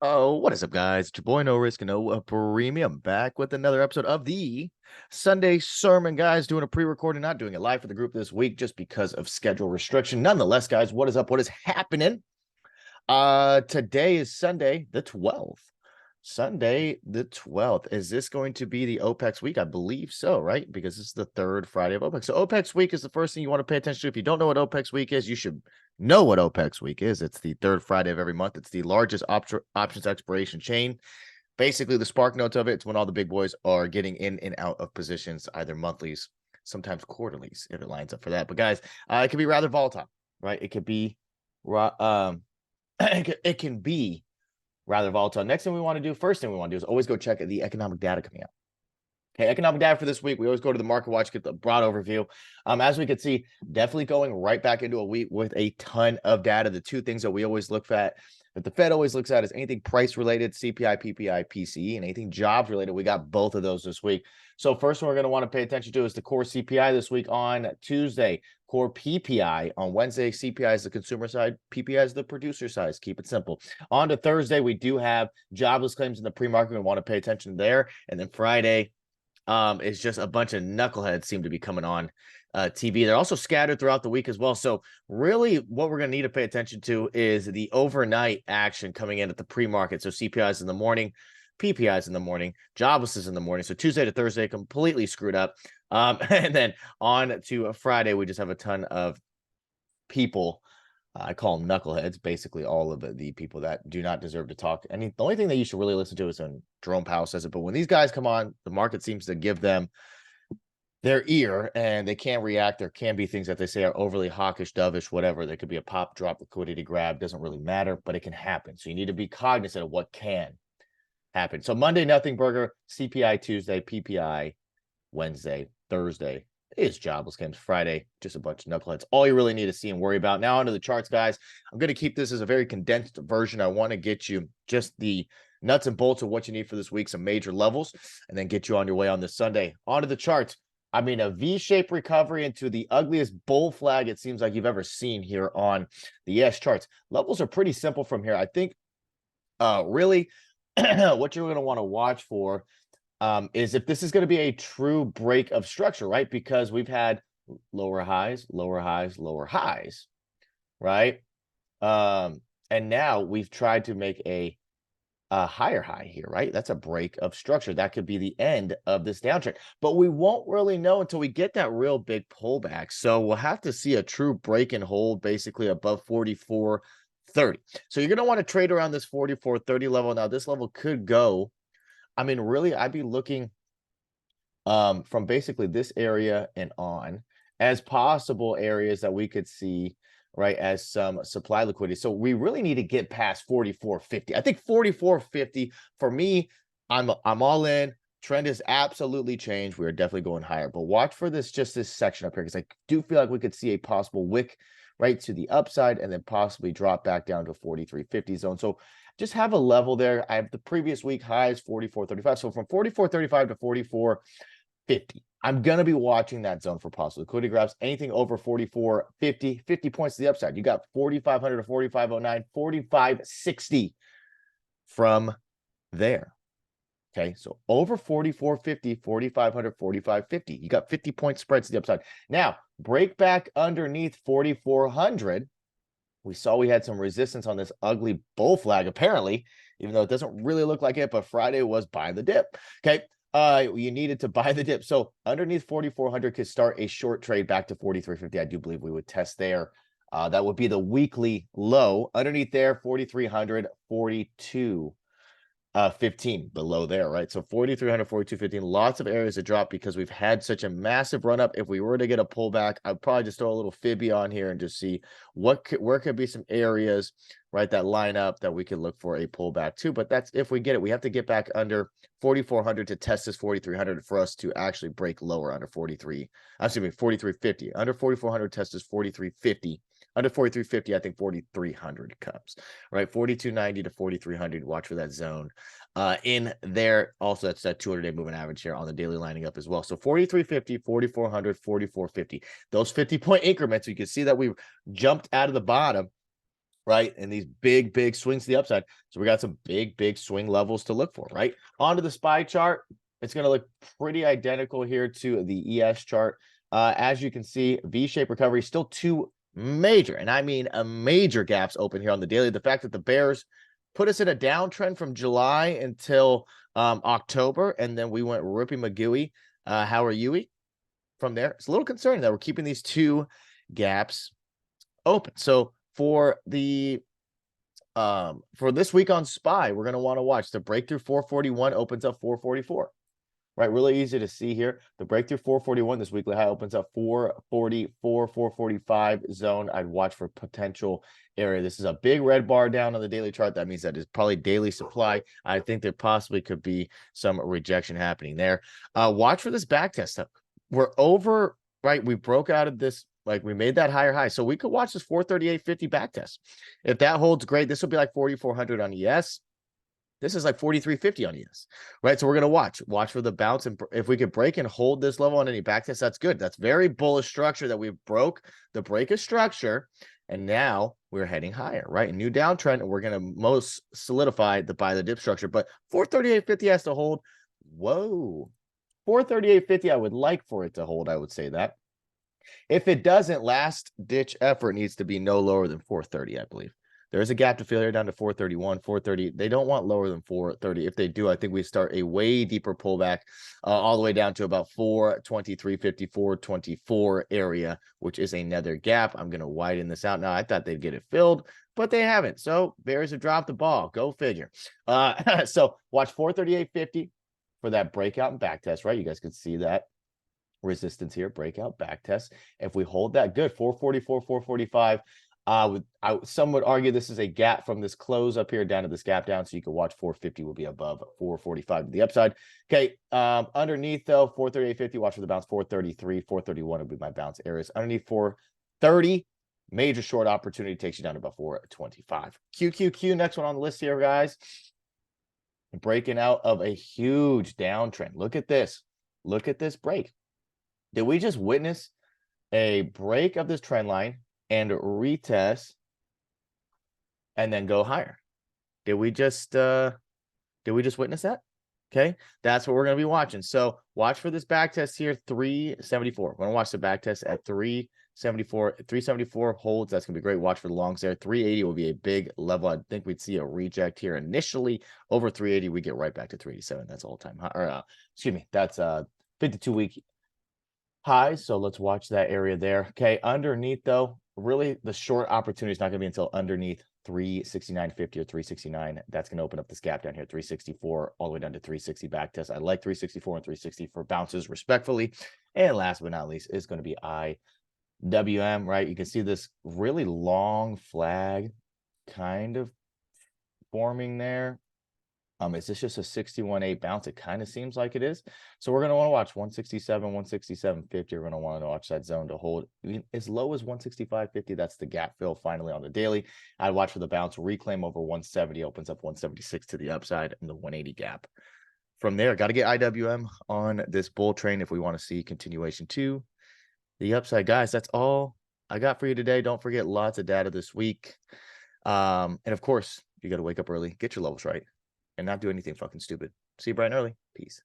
Oh, what is up, guys? It's your boy No Risk and No Premium back with another episode of the Sunday Sermon, guys. Doing a pre-recording, not doing it live for the group this week just because of schedule restriction. Nonetheless, guys, what is up? What is happening? Today is Sunday the 12th. Sunday the 12th. Is this going to be the OPEX week? I believe so, right? Because it's the third Friday of OPEX. So OPEX week is the first thing you want to pay attention to. If you don't know what OPEX week is, you should know what OPEX week is. It's the third Friday of every month. It's the largest options expiration chain. Basically, the spark notes of it, it's when all the big boys are getting in and out of positions, either monthlies, sometimes quarterlies, if it lines up for that. But guys, it can be rather volatile, right? It could be it can be rather volatile. Next thing we want to do, first thing we want to do is always go check the economic data coming out. Okay, economic data for this week. We always go to the market watch, get the broad overview. As we can see, definitely going right back into a week with a ton of data. The two things that we always look at, that the Fed always looks at, is anything price related, CPI, PPI, PCE, and anything jobs related. We got both of those this week. So first one we're going to want to pay attention to is the core CPI this week on Tuesday. Core PPI on Wednesday. CPI is the consumer side, PPI is the producer side. Keep it simple. On to Thursday, we do have jobless claims in the pre-market. We want to pay attention there. And then Friday, it's just a bunch of knuckleheads seem to be coming on TV. They're also scattered throughout the week as well. So really what we're going to need to pay attention to is the overnight action coming in at the pre-market. So CPIs in the morning, PPIs in the morning, jobless is in the morning. So Tuesday to Thursday, completely screwed up. And then on to a Friday, we just have a ton of people. I call them knuckleheads, basically all of the people that do not deserve to talk. And the only thing that you should really listen to is when Jerome Powell says it. But when these guys come on, the market seems to give them their ear and they can't react. There can be things that they say are overly hawkish, dovish, whatever. There could be a pop, drop, liquidity grab. Doesn't really matter, but it can happen. So you need to be cognizant of what can happen. So Monday, nothing burger, CPI Tuesday, PPI Wednesday, Thursday is jobless claims. Friday, just a bunch of knuckleheads. All you really need to see and worry about. Now onto the charts, guys. I'm going to keep this as a very condensed version. I want to get you just the nuts and bolts of what you need for this week, some major levels, and then get you on your way on this Sunday. Onto the charts. I mean, a V-shaped recovery into the ugliest bull flag it seems like you've ever seen here on the S charts. Levels are pretty simple from here. I think really what you're going to want to watch for is if this is going to be a true break of structure, right? Because we've had lower highs, lower highs, lower highs, right? And now we've tried to make a higher high here, right? That's a break of structure. That could be the end of this downtrend, but we won't really know until we get that real big pullback. So we'll have to see a true break and hold basically above 44.30. So you're going to want to trade around this 44.30 level. Now this level could go, I mean, really, I'd be looking from basically this area and on as possible areas that we could see, right, as some supply liquidity. So we really need to get past 44.50. I think 44.50 for me, I'm all in. Trend has absolutely changed. We are definitely going higher, but watch for this section up here because I do feel like we could see a possible wick right to the upside and then possibly drop back down to 43.50 zone. So just have a level there. I have the previous week highs 44.35. So from 44.35 to 44.50. I'm going to be watching that zone for possible liquidity grabs. Anything over 44.50, 50 points to the upside. You got 4,500 to 45.09, 45.60 from there. Okay, so over 44.50, 4,500, 45.50. You got 50 point spreads to the upside. Now, break back underneath 4,400. We saw we had some resistance on this ugly bull flag, apparently, even though it doesn't really look like it, but Friday was buy the dip. Okay, you needed to buy the dip. So underneath 4,400 could start a short trade back to 43.50. I do believe we would test there. That would be the weekly low. Underneath there, 4,300, 42. 15 below there, right? So 4,300, 42.15, lots of areas to drop because we've had such a massive run up. If we were to get a pullback, I'd probably just throw a little fibby on here and just see where could be some areas, right, that line up that we could look for a pullback too. But that's if we get it. We have to get back under 4,400 to test this 4,300 for us to actually break lower under 43.50. Under 4,400 test is 43.50. Under 43.50, I think 4,300 comes, right? 42.90 to 4,300. Watch for that zone in there. Also, that's that 200-day moving average here on the daily lining up as well. So 43.50, 4,400, 44.50. Those 50-point increments, you can see that we jumped out of the bottom right? And these big, big swings to the upside. So we got some big, big swing levels to look for, right? Onto the SPY chart. It's going to look pretty identical here to the ES chart. As you can see, V-shaped recovery, still two major, and I mean a major gaps open here on the daily. The fact that the bears put us in a downtrend from July until October, and then we went Rippy McGooey, how are you? From there, it's a little concerning that we're keeping these two gaps open. So for this week on SPY, we're going to want to watch the breakthrough 441 opens up 444. Right, really easy to see here. The breakthrough 441, this weekly high opens up 444, 445 zone. I'd watch for potential area. This is a big red bar down on the daily chart. That means that is probably daily supply. I think there possibly could be some rejection happening there. Watch for this back test. We're over, right? We broke out of this, like we made that higher high. So we could watch this 438.50 back test. If that holds great, this will be like 4,400 on ES. This is like 43.50 on ES, right? So we're going to watch for the bounce. And if we could break and hold this level on any back test, that's good. That's very bullish structure that we broke the break of structure. And now we're heading higher, right? A new downtrend. And we're going to most solidify the buy the dip structure. But 438.50 has to hold. Whoa. 438.50, I would like for it to hold. I would say that. If it doesn't, last ditch effort needs to be no lower than 430, I believe. There's a gap to fill here down to 431, 430. They don't want lower than 430. If they do, I think we start a way deeper pullback all the way down to about 423.50, 424 area, which is another gap. I'm going to widen this out now. I thought they'd get it filled, but they haven't. So bears have dropped the ball. Go figure. So watch 438.50 for that breakout and back test, right? You guys can see that resistance here, breakout, back test. If we hold that, good. 444, 445. Some would argue this is a gap from this close up here down to this gap down. So you can watch 450 will be above 445 to the upside. Okay. Underneath though, 438.50, watch for the bounce. 433, 431 would be my bounce areas. Underneath 430, major short opportunity takes you down to about 425. QQQ, next one on the list here, guys. Breaking out of a huge downtrend. Look at this. Look at this break. Did we just witness a break of this trend line and retest and then go higher? Did we just witness that? Okay, that's what we're going to be watching. So watch for this back test here, 374. We're going to watch the back test at 374. 374 holds. That's going to be great. Watch for the longs there. 380 will be a big level. I think we'd see a reject here initially. Over 380, we get right back to 387. That's all-time high. Or, excuse me, that's 52-week high. So let's watch that area there. Okay, underneath though, really the short opportunity is not going to be until underneath 369.50 or 369. That's going to open up this gap down here, 364 all the way down to 360 back test. I like 364 and 360 for bounces respectfully. And last but not least is going to be IWM, right? You can see this really long flag kind of forming there. Is this just a 61.8 bounce? It kind of seems like it is. So we're going to want to watch 167, 167.50. We're going to want to watch that zone to hold as low as 165.50. That's the gap fill finally on the daily. I'd watch for the bounce, reclaim over 170, opens up 176 to the upside and the 180 gap. From there, got to get IWM on this bull train if we want to see continuation to the upside. Guys, that's all I got for you today. Don't forget, lots of data this week. And of course, you got to wake up early, get your levels right, and not do anything fucking stupid. See you bright and early. Peace.